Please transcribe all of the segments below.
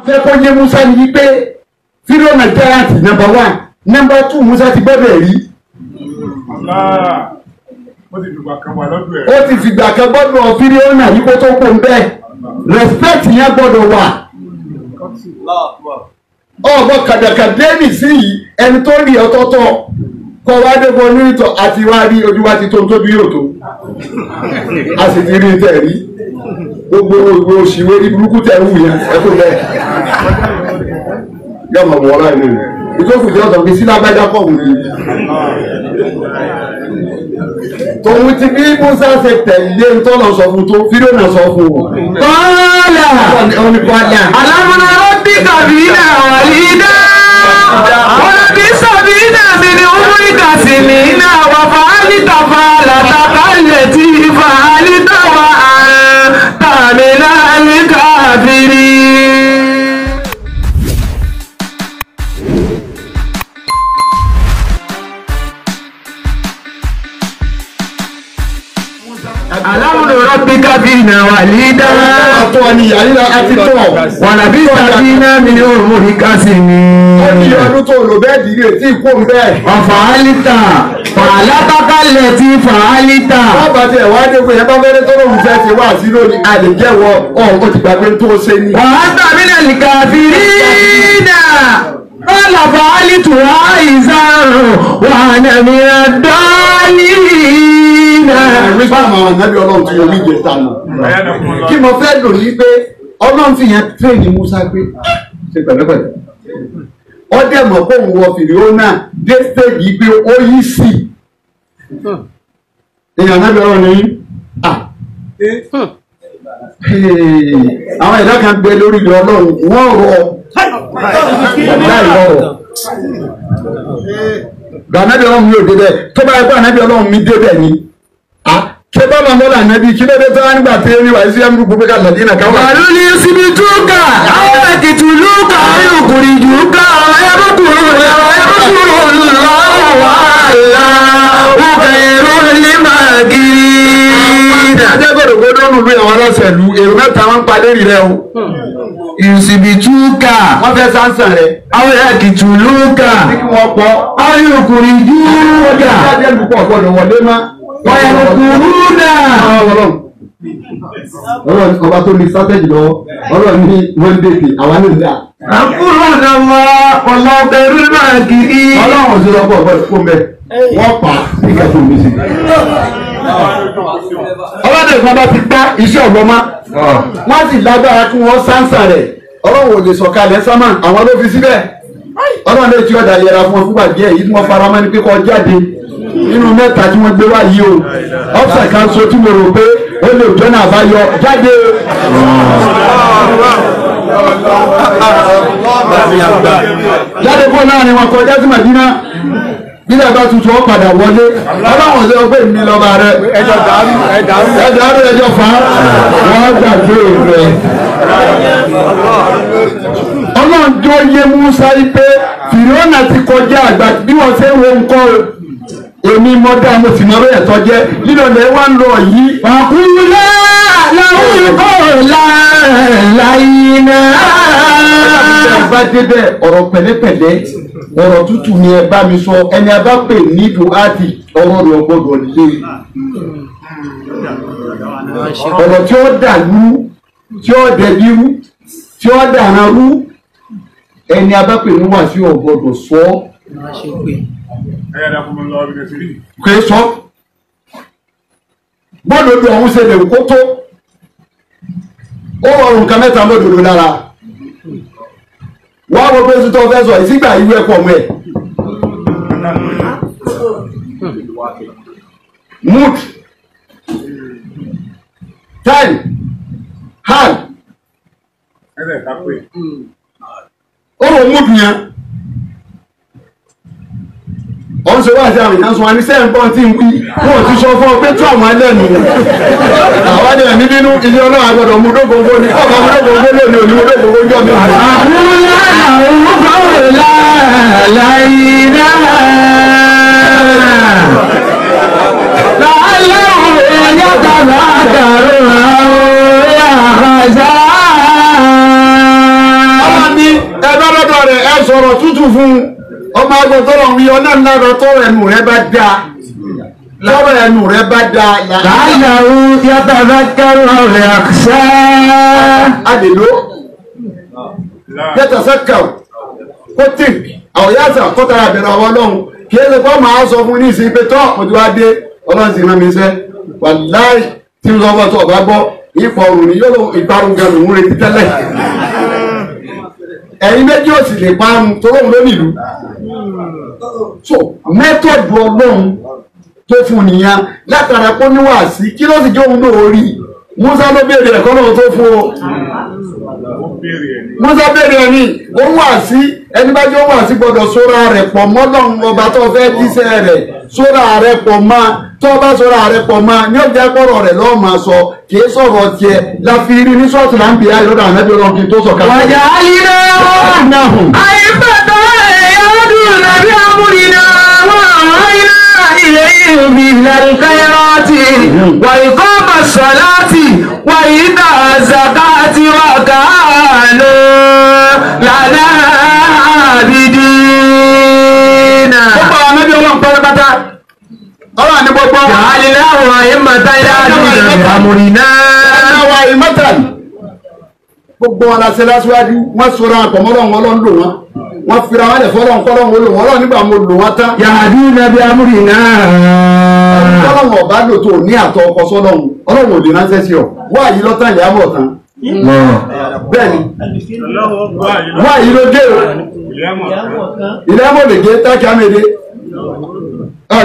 fẹ́ kó yé Musa ní pé Fíráúnà giant number 1 number 2 Musa ti gbọ́dọ̀ rí. ó ti fìgbà kan gbọ́dọ̀ Fíráúnà yìí kó tó kó ń bẹ́ẹ̀ respect yẹn gbọ́dọ̀ wà. ọ̀bọ̀ kàdàkàdé nìsí yìí ẹni tó rí ọ̀tọ̀ọ̀tọ̀ kọ́ wá dé bọ́ nírìtọ̀ àti wá rí ojú wa ti tó tóbi yóò tó a sì ti rí tẹ̀ rí gbogbo òṣìwé ní burúkú tẹ̀ wù yẹn ẹkú bẹ́ẹ̀ yọmọ wọ ọlá ìlú ìtòkù tí ọ̀tọ̀ fi sí lágbájá pọ̀ wù ní. tòun ti bí Musa ṣe tẹ̀lé ntọ́nà sọ fún tó Fíráúnà sọ fún o. kọ́lá alámúná rọ́bì kàbínà wàlídá wọ́n bí sàbínà mi ni umri kàsìmínà wà fàálítà fàálàtà kálẹ̀ tí fàálítà wà tàmínà ní káfírí. alámúná rọ́bì kàbínà wàlídá àtọ́ ni àyíká àti tọ̀ wàlà bí sàbínà mi ni umri kàsìmínà. ó ní ọdún tó lò bẹ́ẹ̀ dìde tí kò ń bẹ́ẹ̀. ọ̀fàálítà fàálátàkálẹ̀ tí fàálítà. wọ́n bá tiẹ̀ wá dé pé ẹ bá fẹ́rẹ́ tó lóun fẹ́ ṣe wá sí lónìí àlejẹ́wọ́ ó ti gbàgbé tó ṣe ní. wàá tàbílẹ̀ nìkàfìrínà kọ́lá fàálítù àìsàn wà nàmìnà dọ́ọ̀lìnà. nígbà máa nábì ọlọ́run tí mo ní ìjẹta nù. kí mo fẹ́ lò ní pé ọlọ́run fi yẹn tírèèni Musa pé ṣe pẹ̀lẹ́pẹ̀lẹ́. ó dẹ̀ mọ̀ pé òun wọ Fíráúnà dé stéèjì pé ó yí sí i. èèyàn nábì ọlọ́run ní àwọn ẹ̀dá kan gbé lórí ilẹ̀ ọlọ́run wọ́n rọ láì rọrọ̀. gbànábì ọlọ́run mi ò débẹ̀ tó bá yẹ kó ànábì ọlọ́run mi débẹ̀ ni. ṣé bá máa mọ́lá ànábì kí ló dé tó wá nígbà tí ẹni wà sí ẹni gbogbo ká lọ́dí náà káwá. wàlú ní síbi túkà àwọn èkìtì lúkà ayọ̀kùnrin jùkà ayọ̀kùnrin lọ́wọ́ àlá òkèèrú ní màgìrì. ajẹ́gbẹ̀rẹ̀ gbọ́dọ̀ nù bí àwọn aláṣẹ̀lú èrò mẹ́ta wọn ń pa lérí rẹ o. ìsìbìtúkà wọ́n fẹ́ sáńsàn rẹ̀. àwọn èkìtì lúkà ní kí wọ́n pọ̀. ayọ̀kùnrin jùkà ajẹ́ lùpọ̀ gbọ́dọ̀ wọlé má. ayọ̀kùnrin náà. ọlọ́run ọba tó ní sátẹ́jì lọ́wọ́ ọlọ́run ní mọ́ndéèkì àwa ní ìlà. àkúrò náà wà ọlọ́ọ̀kẹ́rù náà kìí. ọlọ́run sí lọ́pọ̀ ọgbọ́dọ̀ fún bẹ́ẹ̀ wọ́n pa nígbà tó mi sí. ọlọ́dẹ kan bá ti gbá iṣẹ́ ọ̀gbọ́n wọ́n sì lágbára kí wọ́n sáńsà rẹ̀ ọlọ́run ò lè sọ̀kalẹ̀ sámà àwọn ló fi síbẹ̀ ọlọ́run lè tí ọ̀dà yẹra fún ọ fúgbà díẹ̀ yìí tí wọ́n fara mọ́ ní pé kọ́ jáde nínú mẹ́ta tí wọ́n gbé wá yìí o ọ́fíìsì kan so tí mo rò pé ó lè jọ́nà àbáyọ jáde. jáde fún náà ni wọn kọjá sí Màdínà nígbà bá tuntun ó padà wọlé ọlọ́run ṣe ọgbẹ́ mi lọ́ba rẹ ẹjọ́ dàrú ẹjọ́ fà á wọ́n gbàgbé rẹ. ọlọ́run tó yé Musa yìí pé Fíráúnà ti kọjá àgbà bí wọ́n ṣe ń wo nǹkan èmi mọ́dá mo sì mọ́ bẹ́ẹ̀ tọ́jẹ́ nínú ilẹ̀ wa ń lọ yìí. àkúrẹ́ làwọn kò láyé náà. bá débẹ̀ ọ̀rọ̀ pẹ̀lẹ́pẹ̀lẹ́ ọ̀rọ̀ tútù ni ẹ bá mi sọ ẹni a bá pè ní duhati ọ̀rọ̀ rẹ̀ ọgbọ́dọ̀ lé ọ̀rọ̀ tí ó dà lú tí ó dẹbi rú tí ó dàrán rú ẹni a bá pè ní wàásù ọgbọ́dọ̀ sọ kò sọ gbọ́dọ̀ lu ọ̀hún ṣe lè kó tó ó rọrùn nǹkan mẹ́ta lódodo lára wọ́n á wọ pé tuntun fẹ́ sọ ìsígbà ìwé ẹ̀kọ́ mọ́ ẹ̀. mood time hand ó wọ mood yẹn ọ̀n ṣe wá sí àwọn ìyá sọ wọn ní sẹ́yìn pọ́n tí ń wí wọ́n ti sọ fún ọ pé tó àwọn ẹlẹ́nu àwọn ẹni ẹ̀mí bínú ilé ọlọ́run àgbọ̀dọ̀ mú dógóngó ní ọ̀gá mú dógóngó lónìí òní mú dógóngó jọ mi. rẹ̀ ẹ sọ̀rọ̀ tútù fún ọmọ agbọ̀tọ́rọ̀ wí ọ̀nà ńlára tọ́rọ̀ ẹnu rẹ̀ bá dáa tọ́rọ̀ ẹnu rẹ̀ bá dáa. làálàó yatazakkaru rẹ̀ àkṣá. àdèló yatazakkaru kó tì àwọn yàtọ̀ kọ́tara àbẹ̀rẹ̀ àwọn ọlọ́run kí ẹ lè kọ́ máa sọ fún ní ìsìn pé tọ́ ọdún wa dé ọlọ́run sì rán mi sẹ́ wàláì tí mo sọ fún ọ tó ọba gbọ́ ipò ọrùn ni yóò ìparun gan lòún retí tẹ́lẹ̀ ẹ̀yin méjì ò sì lè parun tó lóun ló nílùú so mẹ́tọ̀dù ọlọ́run tó fún nìyẹn látara kó níwàásí kí ló sì jẹ́ òun náà rí Musa ló béèrè ẹ̀kọ́ náà tó fún o Musa béèrè ẹni ó wà sí ẹni bá jẹ́ ó wà sí gbọ́dọ̀ sóra rẹ̀ pọ̀ mọ́lọ́run ọba tó fẹ́ jíṣẹ́ rẹ̀ sóra rẹ̀ pọ̀ mọ́ tó bá sóra rẹ̀ pọ̀ mọ́ ní ọjà kọ́rọ̀ rẹ̀ lọ́ọ́ máa sọ kìí sọ̀rọ̀ tiẹ̀ láfi rí ní sọ́ọ̀tù là ń bìí ayọ̀dọ̀ ànábì ọlọ́run kí n tó sọ ká. wàjà alínà àyípadà ẹ̀yọ́dún nàbí amúrinà wọ́n àyínà ilé ìbí lẹ́rìnkẹ́rọ́tì wà ìkọ́ mọ̀sálátì wà ìdá zakati wà kàánú lànà àbídínà. gbogbo àwọn ànábì ọlọ́run pátápátá ọlọ́run ní gbogbo. jàlíláwọ̀ àyípadà ẹ̀yọ́dún nàbí amúrinà. àwọn àyímọ́tà gbogbo wọn lásẹ̀ lásìwájú wọ́n sọ̀rọ̀ àpọ̀mọ́lọ́run ọlọ́run lò wọ́n wọ́n fira wọn lẹ̀ fọ́lọ́run kọ́lọ́run ó lò wọ́n ọlọ́run nígbà mo lò wọ́n tán. yàdú nàbí amúrinà. ọlọ́run ọ̀bá lò tó ní àtọ̀ ọkọ̀ sọ́lọ́run ọlọ́run ò lè ránṣẹ́ sí ọ wá yìí lọ́tàn ìyá bọ̀ tán. bẹ́ẹ̀ni wá yìí ló dé o ilé ẹ̀mọ́ lè gé tákì àmẹ́dẹ́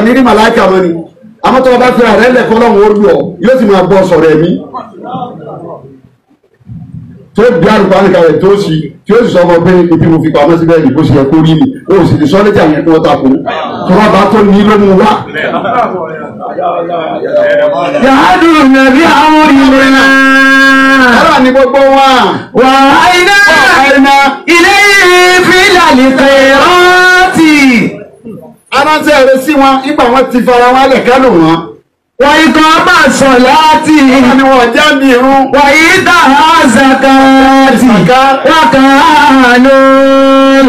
ní rí màláìkà mọ́ ni àmọ́ tó o bá fira rẹ̀ lẹ̀ fọ́lọ́run ó lù ọ yóò sì máa bọ́ sọ̀rọ̀ ẹ̀mí tó bí àrùbá nìkan rẹ̀ tó sì tí ó sì sọ ọmọ pé ibi mo fi pamọ́ síbẹ̀ ní bó ṣe yẹ kó rí ni ó sì lè sọ lẹ́jà yẹn kí wọ́n takò tó wọ́n bá tó ní ló mú wá. yàdú nàbí amúrinà. ọ̀rọ̀ ni gbogbo wa. wà áyínà ilé ìfìlàlì kẹrọ́ọ̀tì. aránsẹ́ rẹ̀ sí wọn nígbà wọn ti fara wọn lẹ̀ kánò wọn. wọ́n ikọ̀ bá sọ láti. wọ́n ni wọ́n já mi irun. wọ́n yí dá zakati. wọ́n kàánú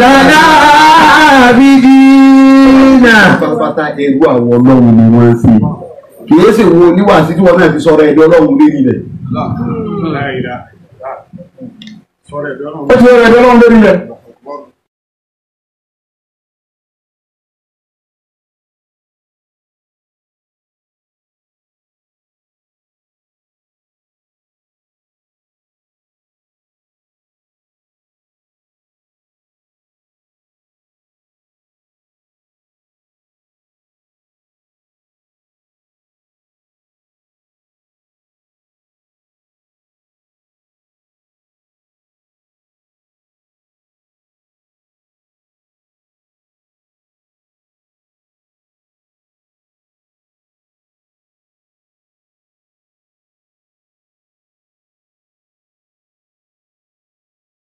lọ́dà àbídínà. pátápátá ẹrú àwọn ọlọ́run ni wọ́n ń ṣe kìí sì wo níwàásí tí wọ́n náà fi sọ̀rọ̀ ẹ̀dọ́ ọlọ́run lérí rẹ̀. ó ti sọ̀rọ̀ ẹ̀dọ́ ọlọ́run lérí rẹ̀.